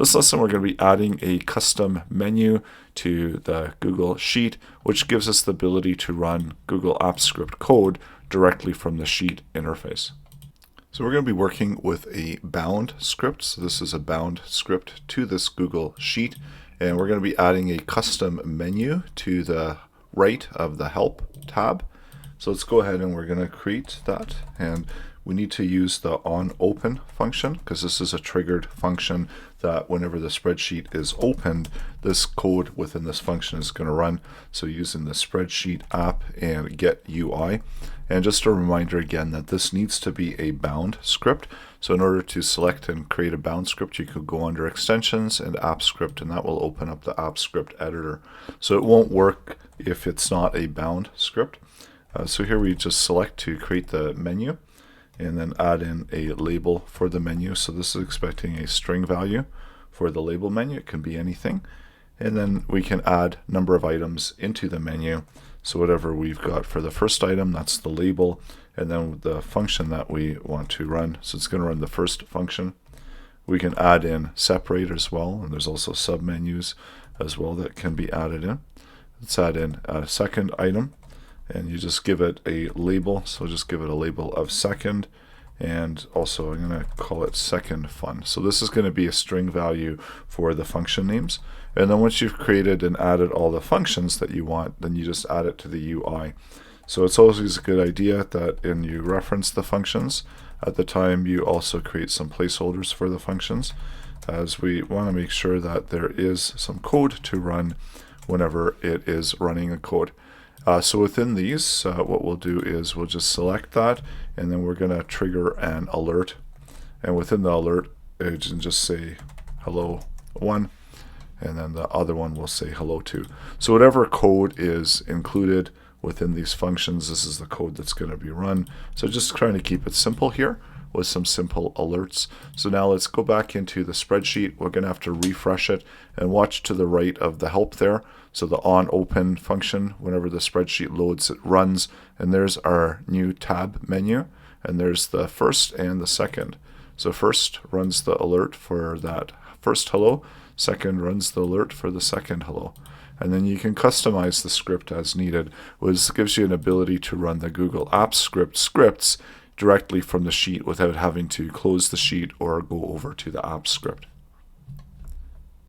This lesson we're going to be adding a custom menu to the Google Sheet, which gives us the ability to run Google Apps script code directly from the Sheet interface. So we're going to be working with a bound script. So this is a bound script to this Google Sheet, and we're going to be adding a custom menu to the right of the Help tab. So let's go ahead and we're going to create that, and we need to use the onOpen function because this is a triggered function that whenever the spreadsheet is opened, this code within this function is going to run. So using the spreadsheet app and getUi. And just a reminder again that this needs to be a bound script. So in order to select and create a bound script, you could go under extensions and app script, and that will open up the app script editor. So it won't work if it's not a bound script. So here we just select to create the menu and then add in a label for the menu. So this is expecting a string value for the label menu. It can be anything. And then we can add number of items into the menu. So whatever we've got for the first item, that's the label, and then the function that we want to run. So it's going to run the first function. We can add in separate as well, and there's also submenus as well that can be added in. Let's add in a second item, and you just give it a label. So just give it a label of second, and also I'm going to call it secondFun. So this is going to be a string value for the function names. And then once you've created and added all the functions that you want, then you just add it to the UI. So it's always a good idea that when you reference the functions, at the time you also create some placeholders for the functions, as we want to make sure that there is some code to run whenever it is running a code. So within these, what we'll do is we'll just select that, and then we're going to trigger an alert. And within the alert, it can just say hello 1, and then the other one will say hello 2. So whatever code is included within these functions, this is the code that's going to be run. So just trying to keep it simple here with some simple alerts. So now let's go back into the spreadsheet. We're going to have to refresh it and watch to the right of the help there. So the onOpen function, whenever the spreadsheet loads, it runs, and there's our new tab menu, and there's the first and the second. So first runs the alert for that first hello, second runs the alert for the second hello. And then you can customize the script as needed, which gives you an ability to run the Google Apps scripts directly from the sheet without having to close the sheet or go over to the app script.